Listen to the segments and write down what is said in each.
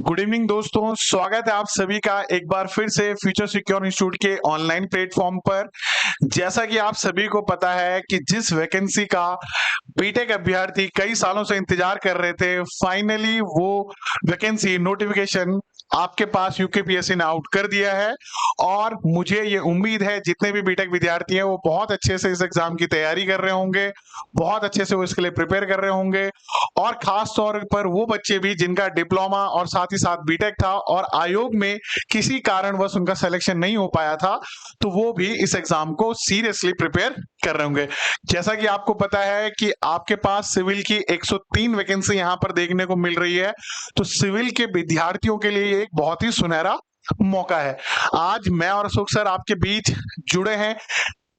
Good evening दोस्तों, स्वागत है आप सभी का एक बार फिर से फ्यूचर सिक्योर इंस्टीट्यूट के ऑनलाइन प्लेटफॉर्म पर। जैसा कि आप सभी को पता है कि जिस वैकेंसी का बीटेक अभ्यर्थी कई सालों से इंतजार कर रहे थे, फाइनली वो वैकेंसी नोटिफिकेशन आपके पास यूकेपीएससी ने आउट कर दिया है। और मुझे ये उम्मीद है जितने भी बीटेक विद्यार्थी हैं वो बहुत अच्छे से इस एग्जाम की तैयारी कर रहे होंगे, बहुत अच्छे से वो इसके लिए प्रिपेयर कर रहे होंगे। और खास तौर पर वो बच्चे भी जिनका डिप्लोमा और साथ ही साथ बीटेक था और आयोग में किसी कारणवश उनका सिलेक्शन नहीं हो पाया था, तो वो भी इस एग्जाम को सीरियसली प्रिपेयर कर रहे होंगे। जैसा कि आपको पता है कि आपके पास सिविल की 103 वैकेंसी यहां पर देखने को मिल रही है, तो सिविल के विद्यार्थियों के लिए ये एक बहुत ही सुनहरा मौका है। आज मैं और अशोक सर आपके बीच जुड़े हैं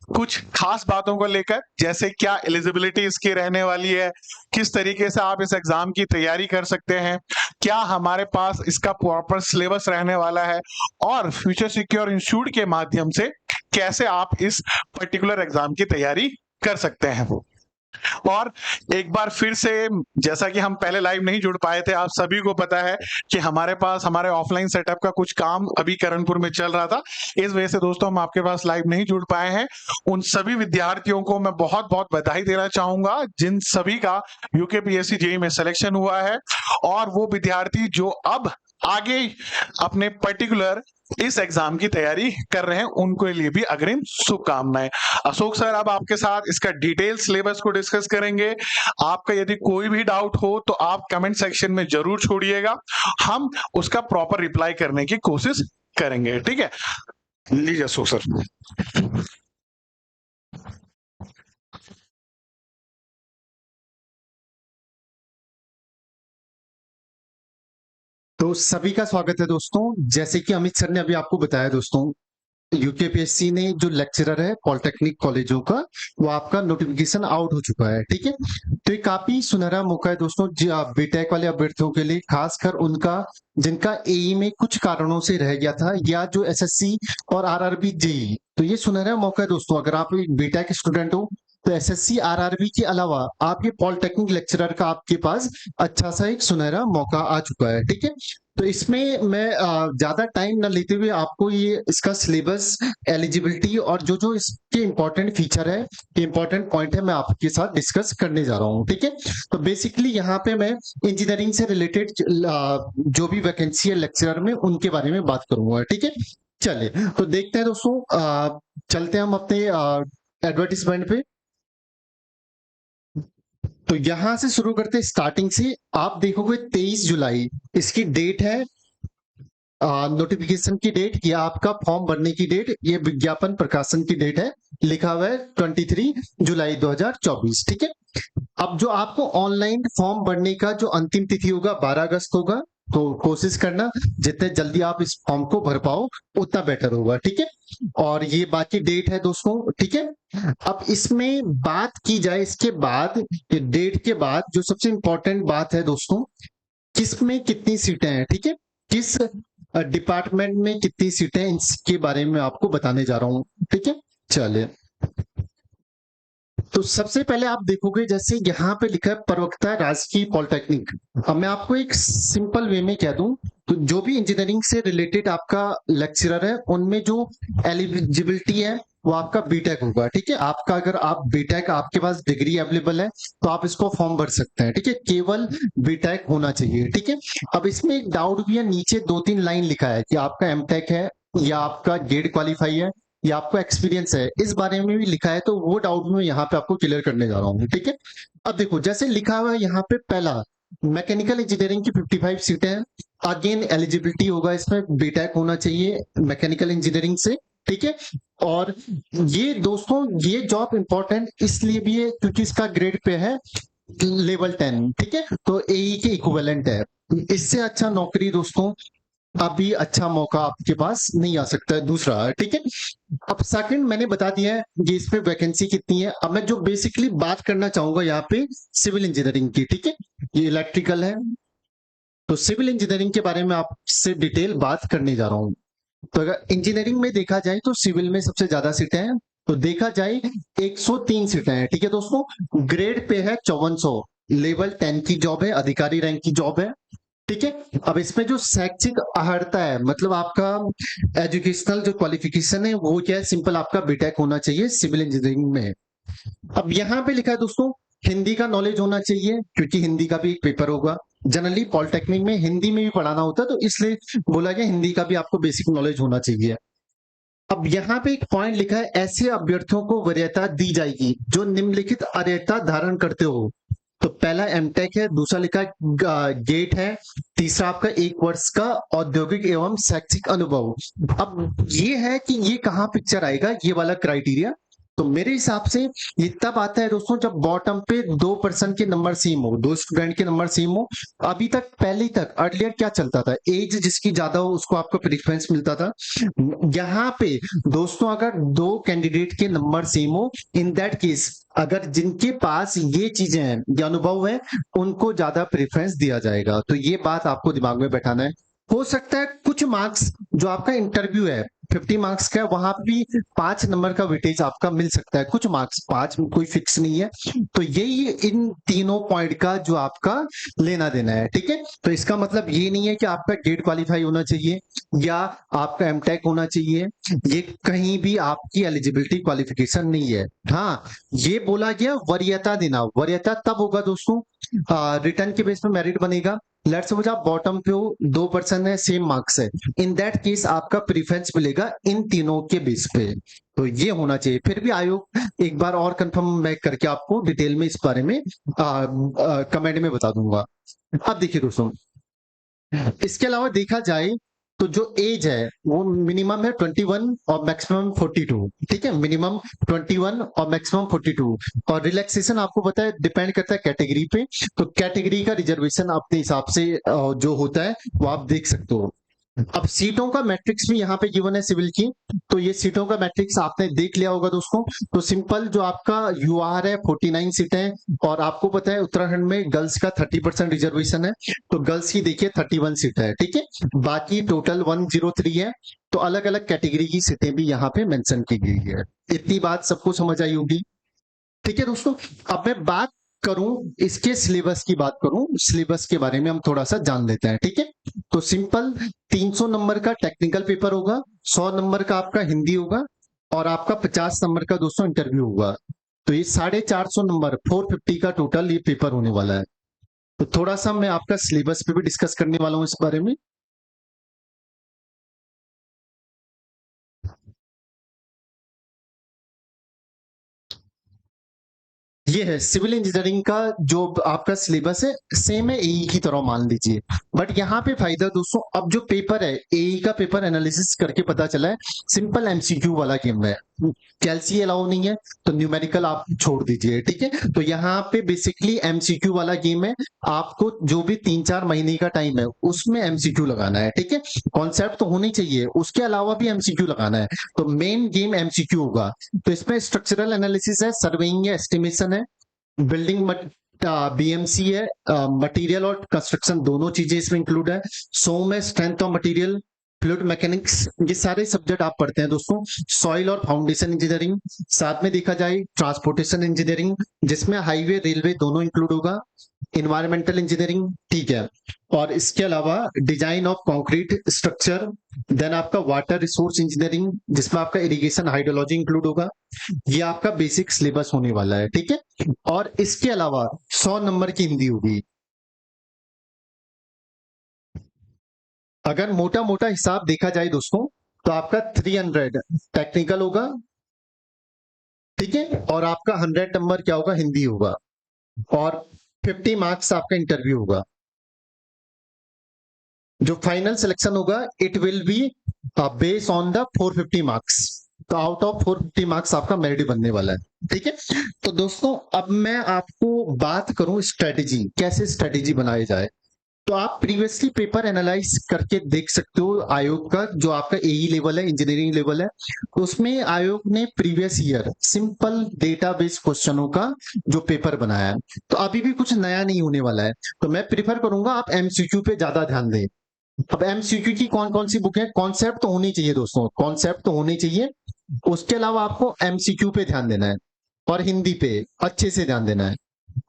कुछ खास बातों को लेकर, जैसे क्या एलिजिबिलिटी इसकी रहने वाली है, किस तरीके से आप इस एग्जाम की तैयारी कर सकते हैं, क्या हमारे पास इसका प्रॉपर सिलेबस रहने वाला है, और फ्यूचर सिक्योर इंस्टीट्यूट के माध्यम से कैसे आप इस पर्टिकुलर एग्जाम की तैयारी कर सकते हैं। और एक बार फिर से, जैसा कि हम पहले लाइव नहीं जुड़ पाए थे, आप सभी को पता है कि हमारे पास हमारे ऑफलाइन सेटअप का कुछ काम अभी करणपुर में चल रहा था, इस वजह से दोस्तों हम आपके पास लाइव नहीं जुड़ पाए हैं। उन सभी विद्यार्थियों को मैं बहुत बहुत बधाई देना चाहूंगा जिन सभी का यूकेपीएससी जेईई में सिलेक्शन हुआ है, और वो विद्यार्थी जो अब आगे अपने पर्टिकुलर इस एग्जाम की तैयारी कर रहे हैं, उनके लिए भी अग्रिम शुभकामनाएं। अशोक सर अब आपके साथ इसका डिटेल सिलेबस को डिस्कस करेंगे। आपका यदि कोई भी डाउट हो तो आप कमेंट सेक्शन में जरूर छोड़िएगा, हम उसका प्रॉपर रिप्लाई करने की कोशिश करेंगे। ठीक है, लीजिए अशोक सर। तो सभी का स्वागत है दोस्तों। जैसे कि अमित सर ने अभी आपको बताया दोस्तों, यूकेपीएससी ने जो लेक्चरर है पॉलिटेक्निक कॉलेजों का, वो आपका नोटिफिकेशन आउट हो चुका है। ठीक है, तो ये काफी सुनहरा मौका है दोस्तों बीटेक वाले अभ्यर्थियों के लिए, खासकर उनका जिनका एई में कुछ कारणों से रह गया था, या जो एसएससी और आरआरबी जेई। तो ये सुनहरा मौका है दोस्तों, अगर आप बीटेक स्टूडेंट हो तो एसएससी आरआरबी के अलावा आप ये पॉलिटेक्निक लेक्चरर का आपके पास अच्छा सा एक सुनहरा मौका आ चुका है। ठीक है, तो इसमें मैं ज्यादा टाइम न लेते हुए आपको ये इसका सिलेबस, एलिजिबिलिटी और जो जो इसके इंपॉर्टेंट फीचर है, इंपॉर्टेंट पॉइंट है, मैं आपके साथ डिस्कस करने जा रहा हूँ। ठीक है, तो बेसिकली यहाँ पे मैं इंजीनियरिंग से रिलेटेड जो भी वैकेंसी है लेक्चरर में, उनके बारे में बात करूंगा। ठीक है, चलिए तो देखते हैं दोस्तों, चलते हैं हम अपने एडवर्टीजमेंट पे। तो यहां से शुरू करते स्टार्टिंग से। आप देखोगे 23 जुलाई इसकी डेट है, नोटिफिकेशन की डेट, या आपका फॉर्म भरने की डेट, ये विज्ञापन प्रकाशन की डेट है, लिखा हुआ है 23 जुलाई 2024। ठीक है, अब जो आपको ऑनलाइन फॉर्म भरने का जो अंतिम तिथि होगा 12 अगस्त होगा, तो कोशिश करना जितने जल्दी आप इस फॉर्म को भर पाओ उतना बेटर होगा। ठीक है, और ये बाकी डेट है दोस्तों। ठीक है, अब इसमें बात की जाए इसके बाद, ये डेट के बाद जो सबसे इंपॉर्टेंट बात है दोस्तों, किस में कितनी सीटें हैं। ठीक है, किस डिपार्टमेंट में कितनी सीटें, इसके बारे में आपको बताने जा रहा हूं। ठीक है, चलिए तो सबसे पहले आप देखोगे जैसे यहाँ पे लिखा है प्रवक्ता राजकीय पॉलिटेक्निक। अब मैं आपको एक सिंपल वे में कह दूं, तो जो भी इंजीनियरिंग से रिलेटेड आपका लेक्चरर है, उनमें जो एलिजिबिलिटी है वो आपका बीटेक होगा। ठीक है, आपका अगर आप बीटेक, आपके पास डिग्री अवेलेबल है तो आप इसको फॉर्म भर सकते हैं। ठीक है, केवल बीटेक होना चाहिए। ठीक है, अब इसमें एक डाउट भी है, नीचे 2-3 लाइन लिखा है कि आपका एमटेक है या आपका गेट क्वालिफाई है या आपको एक्सपीरियंस है, इस बारे में भी लिखा है, तो वो डाउट में यहाँ पे आपको क्लियर करने जा रहा हूँ। ठीक है, अब देखो जैसे लिखा हुआ है यहाँ पे, पहला मैकेनिकल इंजीनियरिंग की 55 सीटें हैं। अगेन एलिजिबिलिटी होगा इसमें, बीटेक होना चाहिए मैकेनिकल इंजीनियरिंग से। ठीक है, और ये दोस्तों ये जॉब इंपॉर्टेंट इसलिए भी है क्योंकि इसका ग्रेड पे है लेवल 10। ठीक है, तो एई के इक्विवेलेंट है। इससे अच्छा नौकरी दोस्तों, अभी अच्छा मौका आपके पास नहीं आ सकता है दूसरा। ठीक है, अब सेकंड मैंने बता दिया है कि इसमें वैकेंसी कितनी है। अब मैं जो बेसिकली बात करना चाहूंगा यहाँ पे सिविल इंजीनियरिंग की। ठीक है, ये इलेक्ट्रिकल है, तो सिविल इंजीनियरिंग के बारे में आपसे डिटेल बात करने जा रहा हूँ। तो अगर इंजीनियरिंग में देखा जाए तो सिविल में सबसे ज्यादा सीटें हैं, तो देखा जाए 103 सीटें हैं। ठीक है दोस्तों, ग्रेड पे है 5400, लेवल 10 की जॉब है, अधिकारी रैंक की जॉब है। ठीक है। अब इसमें जो शैक्षिक अर्हता है, मतलब आपका एजुकेशनल जो क्वालिफिकेशन है वो क्या है, सिंपल आपका बीटेक होना चाहिए सिविल इंजीनियरिंग में। अब यहाँ पे लिखा है दोस्तों, हिंदी का नॉलेज होना चाहिए, क्योंकि हिंदी का भी एक पेपर होगा। जनरली पॉलिटेक्निक में हिंदी में भी पढ़ाना होता है, तो इसलिए बोला गया हिंदी का भी आपको बेसिक नॉलेज होना चाहिए। अब यहाँ पे एक पॉइंट लिखा है, ऐसे अभ्यर्थियों को वरीयता दी जाएगी जो निम्नलिखित अर्हता धारण करते हो। तो पहला एमटेक है, दूसरा लिखा है गेट है, तीसरा आपका 1 वर्ष का औद्योगिक एवं शैक्षिक अनुभव। अब ये है कि ये कहाँ पिक्चर आएगा, ये वाला क्राइटेरिया। तो मेरे हिसाब से ये तब आता है दोस्तों जब बॉटम पे 2% के नंबर सेम हो, 2 स्टूडेंट के नंबर सेम हो। अभी तक पहले तक अर्लियर क्या चलता था, एज जिसकी ज्यादा हो उसको आपको प्रेफरेंस मिलता था। यहाँ पे दोस्तों अगर 2 कैंडिडेट के नंबर सेम हो, इन दैट केस अगर जिनके पास ये चीजें हैं, ये अनुभव है, उनको ज्यादा प्रेफरेंस दिया जाएगा। तो ये बात आपको दिमाग में बैठाना है। हो सकता है कुछ मार्क्स जो आपका इंटरव्यू है 50 मार्क्स का, वहां भी 5 नंबर का वेटेज आपका मिल सकता है, कुछ मार्क्स 5 कोई फिक्स नहीं है। तो यही इन तीनों पॉइंट का जो आपका लेना देना है, ठीक है। तो इसका मतलब ये नहीं है कि आपका गेट क्वालिफाई होना चाहिए या आपका एमटेक होना चाहिए, ये कहीं भी आपकी एलिजिबिलिटी क्वालिफिकेशन नहीं है। हाँ, ये बोला गया वरीयता देना, वरीयता तब होगा दोस्तों रिटर्न के बेस पे मेरिट बनेगा। लेट्स सपोज आप बॉटम पे हो, 2% है, सेम मार्क्स है, इन दैट केस आपका प्रीफरेंस मिलेगा इन तीनों के बेस पे। तो ये होना चाहिए। फिर भी आयोग एक बार और कंफर्म मैं करके आपको डिटेल में इस बारे में कमेंट में बता दूंगा। अब देखिए दोस्तों, इसके अलावा देखा जाए तो जो एज है वो मिनिमम है 21 और मैक्सिमम 42, ठीक है। मिनिमम 21 और मैक्सिमम 42। और रिलैक्सेशन आपको पता है डिपेंड करता है कैटेगरी पे, तो कैटेगरी का रिजर्वेशन अपने हिसाब से जो होता है वो आप देख सकते हो। अब सीटों का मैट्रिक्स भी यहाँ पे गिवन है सिविल की, तो ये सीटों का मैट्रिक्स आपने देख लिया होगा दोस्तों। तो सिंपल जो आपका यूआर है 49 सीटें, और आपको पता है उत्तराखंड में गर्ल्स का 30% रिजर्वेशन है, तो गर्ल्स की देखिए 31 सीट है, ठीक है। बाकी टोटल 103 है। तो अलग अलग कैटेगरी की सीटें भी यहाँ पे मेंशन की गई है। इतनी बात सबको समझ आई होगी, ठीक है दोस्तों। अब मैं बात करूं इसके सिलेबस की, बात करूं सिलेबस के बारे में, हम थोड़ा सा जान लेते हैं, ठीक है। तो सिंपल 300 नंबर का टेक्निकल पेपर होगा, 100 नंबर का आपका हिंदी होगा, और आपका 50 नंबर का दोस्तों इंटरव्यू होगा। तो ये 450 नंबर 450 का टोटल ये पेपर होने वाला है। तो थोड़ा सा मैं आपका सिलेबस पे भी डिस्कस करने वाला हूं इस बारे में। ये है सिविल इंजीनियरिंग का जो आपका सिलेबस है, सेम है एई की तरह मान लीजिए। बट यहाँ पे फायदा दोस्तों, अब जो पेपर है एई का पेपर एनालिसिस करके पता चला है सिंपल एमसीक्यू वाला गेम है, कैलसी अलाउ नहीं है, तो न्यूमेरिकल आप छोड़ दीजिए, ठीक है। तो यहाँ पे बेसिकली एमसीक्यू वाला गेम है, आपको जो भी 3-4 महीने का टाइम है उसमें एमसीक्यू लगाना है, ठीक है। कॉन्सेप्ट तो होनी चाहिए, उसके अलावा भी एमसीक्यू लगाना है। तो मेन गेम एमसीक्यू होगा। तो इसमें स्ट्रक्चरल एनालिसिस है, सर्वेइंग है, एस्टिमेशन है, बिल्डिंग बीएमसी है, मटेरियल और कंस्ट्रक्शन दोनों चीजें इसमें इंक्लूड है। सोम है, strength of material, fluid mechanics, ये सारे सब्जेक्ट आप पढ़ते हैं दोस्तों। सॉइल और फाउंडेशन इंजीनियरिंग, साथ में देखा जाए ट्रांसपोर्टेशन इंजीनियरिंग जिसमें हाईवे रेलवे दोनों इंक्लूड होगा, इन्वायरमेंटल इंजीनियरिंग, ठीक है। और इसके अलावा design of concrete structure, then आपका वाटर रिसोर्स इंजीनियरिंग जिसमें आपका इरिगेशन हाइड्रोलॉजी इंक्लूड होगा। ये आपका बेसिक सिलेबस होने वाला है, ठीक है। और इसके अलावा 100 नंबर की हिंदी होगी। अगर मोटा मोटा हिसाब देखा जाए दोस्तों, तो आपका 300 टेक्निकल होगा, ठीक है। और आपका 100 नंबर क्या होगा, हिंदी होगा, और 50 मार्क्स आपका इंटरव्यू होगा। जो फाइनल सिलेक्शन होगा it will be based on the 450 marks. तो आउट ऑफ 450 मार्क्स आपका मेरिट बनने वाला है, ठीक है। तो दोस्तों अब मैं आपको बात करूं स्ट्रेटेजी, कैसे स्ट्रेटेजी बनाई जाए। तो आप प्रीवियसली पेपर एनालाइज करके देख सकते हो आयोग का, जो आपका एई लेवल है, इंजीनियरिंग लेवल है, उसमें आयोग ने प्रीवियस ईयर सिंपल डेटाबेस क्वेश्चनों का जो पेपर बनाया है। तो अभी भी कुछ नया नहीं होने वाला है, तो मैं प्रिफर करूंगा आप एमसीक्यू पे ज्यादा ध्यान दें। अब एमसीक्यू की कौन कौन सी बुक है, कॉन्सेप्ट तो होनी चाहिए दोस्तों, कॉन्सेप्ट तो होनी चाहिए। उसके अलावा आपको एमसीक्यू पे ध्यान देना है, और हिंदी पे अच्छे से ध्यान देना है।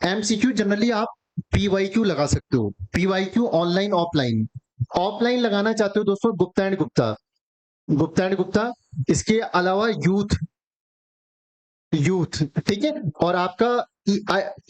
एमसीक्यू जनरली आप PYQ लगा सकते हो। PYQ ऑनलाइन ऑफलाइन, ऑफलाइन लगाना चाहते हो दोस्तों गुप्ता एंड गुप्ता, गुप्ता एंड गुप्ता। इसके अलावा यूथ, यूथ ठीक है। और आपका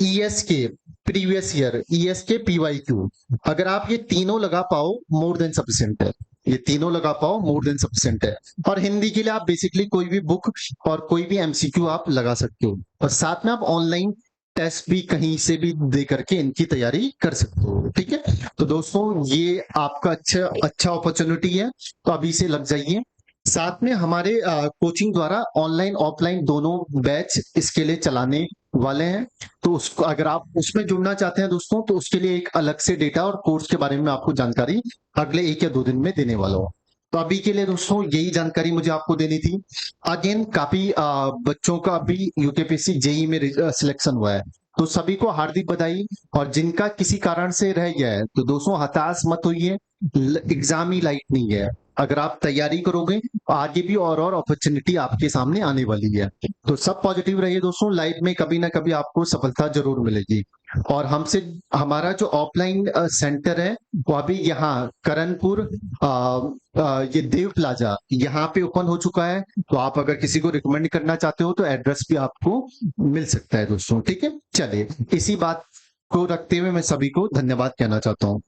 ES के प्रीवियस ईयर, ES के PYQ, अगर आप ये तीनों लगा पाओ मोर देन सफिशिएंट है, ये तीनों लगा पाओ मोर देन सफिशिएंट है। और हिंदी के लिए आप बेसिकली कोई भी बुक और कोई भी MCQ आप लगा सकते हो, और साथ में आप ऑनलाइन टेस्ट भी कहीं से भी दे करके इनकी तैयारी कर सकते हो। ठीक है, तो दोस्तों ये आपका अच्छा अपॉर्चुनिटी है, तो अभी से लग जाइए। साथ में हमारे कोचिंग द्वारा ऑनलाइन ऑफलाइन दोनों बैच इसके लिए चलाने वाले हैं, तो उसको अगर आप उसमें जुड़ना चाहते हैं दोस्तों, तो उसके लिए एक अलग से डेटा और कोर्स के बारे में आपको जानकारी अगले 1 या 2 दिन में देने वाला हूँ। तो अभी के लिए दोस्तों यही जानकारी मुझे आपको देनी थी। अगेन काफी बच्चों का अभी UKPSC JEE में सिलेक्शन हुआ है, तो सभी को हार्दिक बधाई। और जिनका किसी कारण से रह गया है, तो दोस्तों हताश मत होइए, एग्जाम ही लाइट नहीं है। अगर आप तैयारी करोगे तो आगे भी और अपॉर्चुनिटी आपके सामने आने वाली है। तो सब पॉजिटिव रहिए दोस्तों, लाइफ में कभी ना कभी आपको सफलता जरूर मिलेगी। और हमसे हमारा जो ऑफलाइन सेंटर है वो अभी यहाँ करणपुर ये देव प्लाजा यहाँ पे ओपन हो चुका है, तो आप अगर किसी को रिकमेंड करना चाहते हो तो एड्रेस भी आपको मिल सकता है दोस्तों। ठीक है, चलिए इसी बात को रखते हुए मैं सभी को धन्यवाद कहना चाहता हूँ।